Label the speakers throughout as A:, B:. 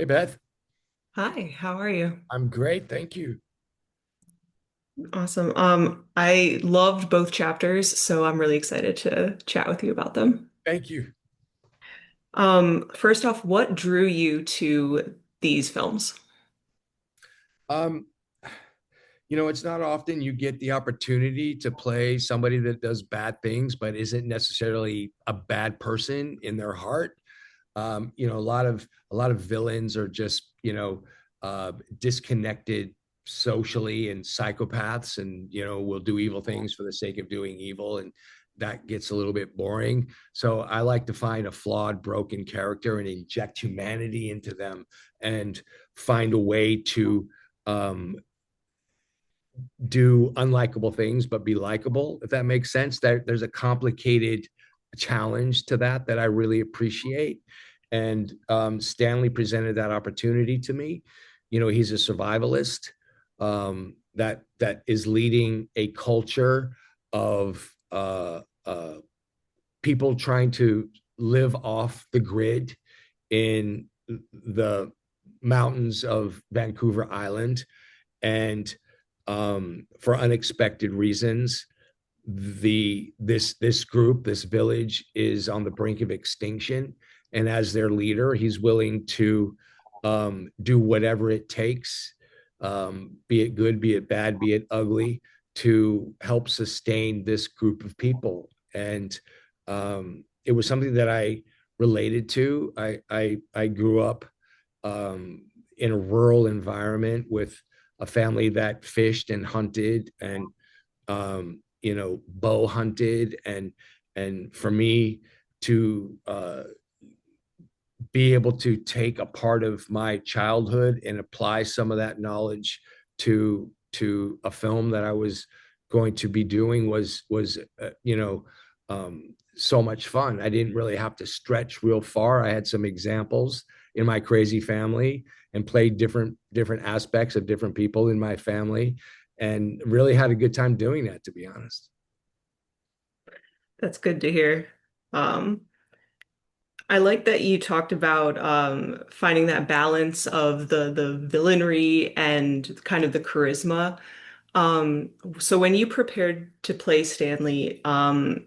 A: Hey Beth,
B: Hi, how are you?
A: I'm great, thank you.
B: Awesome. I loved both chapters, so I'm really excited to chat with you about them.
A: Thank you.
B: First off, what drew you to these films?
A: Um, it's not often you get the opportunity to play somebody that does bad things, but isn't necessarily a bad person in their heart. A lot of villains are just, disconnected socially and psychopaths, and will do evil things for the sake of doing evil, and that gets a little bit boring. So I like to find a flawed, broken character and inject humanity into them, and find a way to um, do unlikable things but be likable, if that makes sense. There's a complicated challenge to that I really appreciate. And Stanley presented that opportunity to me. He's a survivalist that is leading a culture of people trying to live off the grid in the mountains of Vancouver Island. And for unexpected reasons, this group, this village, is on the brink of extinction. And as their leader, he's willing to do whatever it takes, be it good, be it bad, be it ugly, to help sustain this group of people. And it was something that I related to. I grew up in a rural environment with a family that fished and hunted and bow hunted, and for me to be able to take a part of my childhood and apply some of that knowledge to a film that I was going to be doing was so much fun. I didn't really have to stretch real far. I had some examples in my crazy family and played different aspects of different people in my family, and really had a good time doing that, to be honest.
B: That's good to hear. Um, I like that you talked about finding that balance of the villainry and kind of the charisma. Um, so when you prepared to play Stanley, I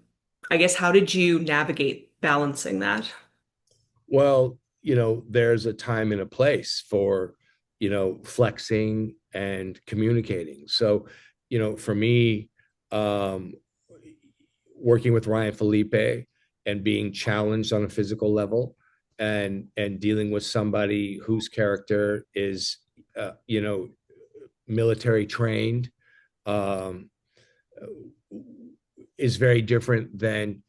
B: guess how did you navigate balancing that?
A: Well, there's a time and a place for, flexing and communicating. So, for me, um, working with Ryan Felipe and being challenged on a physical level, and dealing with somebody whose character is, military trained, um, is very different than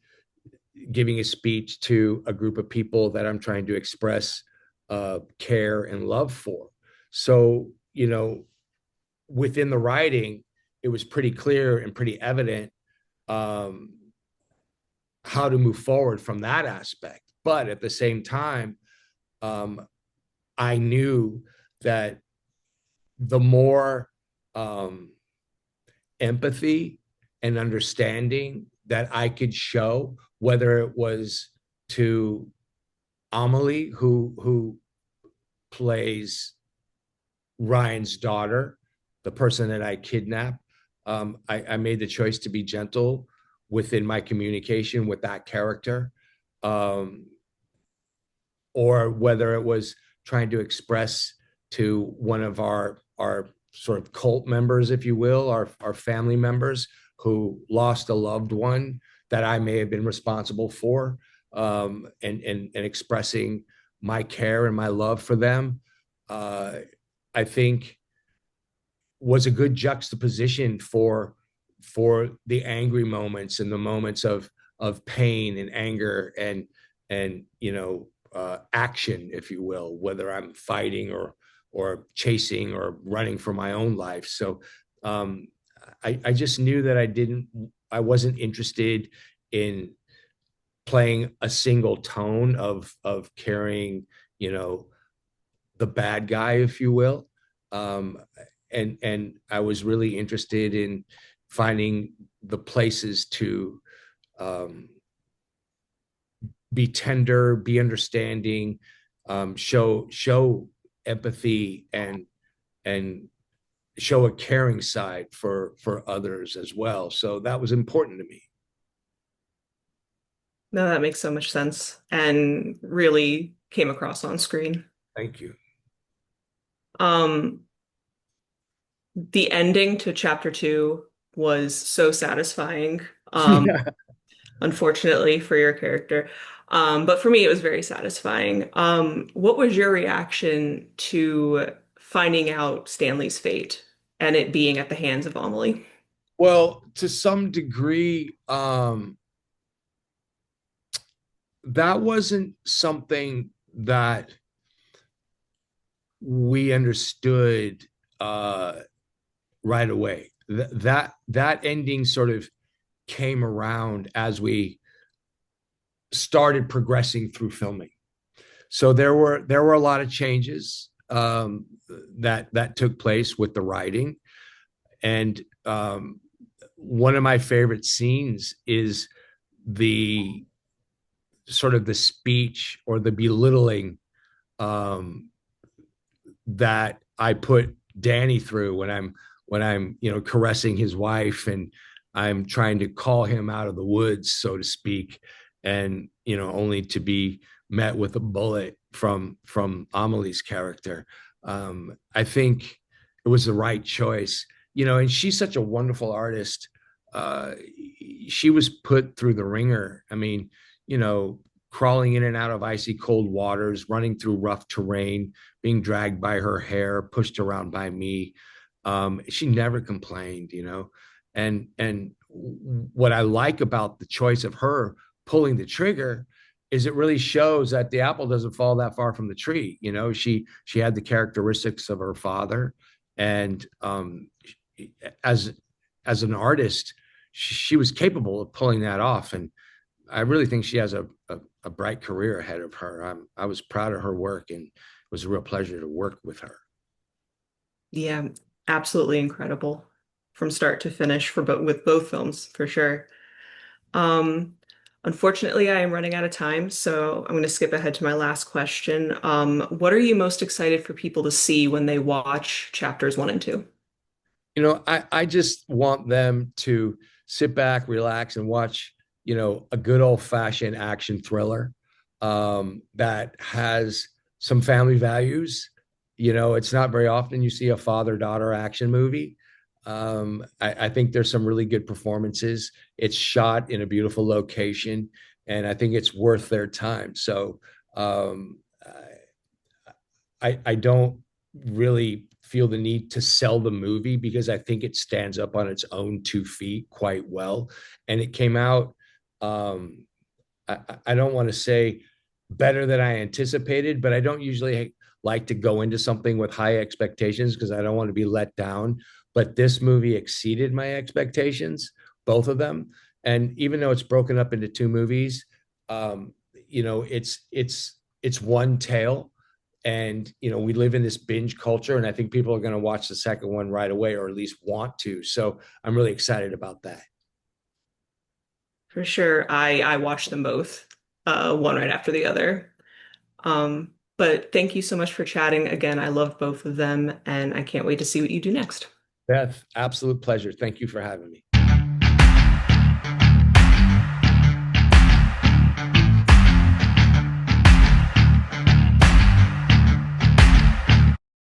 A: giving a speech to a group of people that I'm trying to express care and love for. So, within the writing, it was pretty clear and pretty evident um, how to move forward from that aspect. But at the same time, um, I knew that the more um, empathy and understanding that I could show, whether it was to Amelie, who plays Ryan's daughter, the person that I kidnapped. I made the choice to be gentle within my communication with that character, um, or whether it was trying to express to one of our sort of cult members, if you will, our family members who lost a loved one that I may have been responsible for, and expressing my care and my love for them. I think was a good juxtaposition for the angry moments and the moments of pain and anger and action, if you will, whether I'm fighting or chasing or running for my own life. So um, I just knew that I wasn't interested in playing a single tone of carrying, you know, the bad guy, if you will. Um, and I was really interested in finding the places to um, be tender, be understanding, show empathy and show a caring side for others as well. So that was important to me.
B: No, that makes so much sense and really came across on screen.
A: Thank you.
B: Um, the ending to chapter two was so satisfying. Um,
A: Yeah.
B: unfortunately for your character. But for me, it was very satisfying. What was your reaction to finding out Stanley's fate and it being at the hands of Amelie?
A: Well, to some degree, that wasn't something that we understood uh, right away. That ending sort of came around as we started progressing through filming. So there were a lot of changes that took place with the writing, and one of my favorite scenes is the sort of the speech or the belittling um, that I put Danny through when I'm caressing his wife and I'm trying to call him out of the woods, so to speak, and only to be met with a bullet from Amelie's character. I think it was the right choice, and she's such a wonderful artist. Uh, she was put through the ringer. I mean, you know, crawling in and out of icy cold waters, running through rough terrain, being dragged by her hair, pushed around by me. She never complained. And what I like about the choice of her pulling the trigger is it really shows that the apple doesn't fall that far from the tree. She had the characteristics of her father, and as as an artist, she was capable of pulling that off. And I really think she has a bright career ahead of her. I was proud of her work, and it was a real pleasure to work with her.
B: Yeah, absolutely incredible from start to finish for both with both films for sure. Um, unfortunately, I am running out of time, so I'm going to skip ahead to my last question. What are you most excited for people to see when they watch chapters one and two?
A: I just want them to sit back, relax, and watch, a good old fashioned action thriller that has some family values. It's not very often you see a father daughter action movie. I think there's some really good performances. It's shot in a beautiful location, and I think it's worth their time. So um, I don't really feel the need to sell the movie because I think it stands up on its own 2 feet quite well. And it came out, um, I don't want to say better than I anticipated, but I don't usually like to go into something with high expectations because I don't want to be let down. But this movie exceeded my expectations, both of them. And even though it's broken up into two movies, it's one tale, and we live in this binge culture, and I think people are going to watch the second one right away, or at least want to. So I'm really excited about that.
B: For sure, I watched them both, one right after the other. But thank you so much for chatting. Again, I love both of them, and I can't wait to see what you do next.
A: Beth, absolute pleasure. Thank you for having me.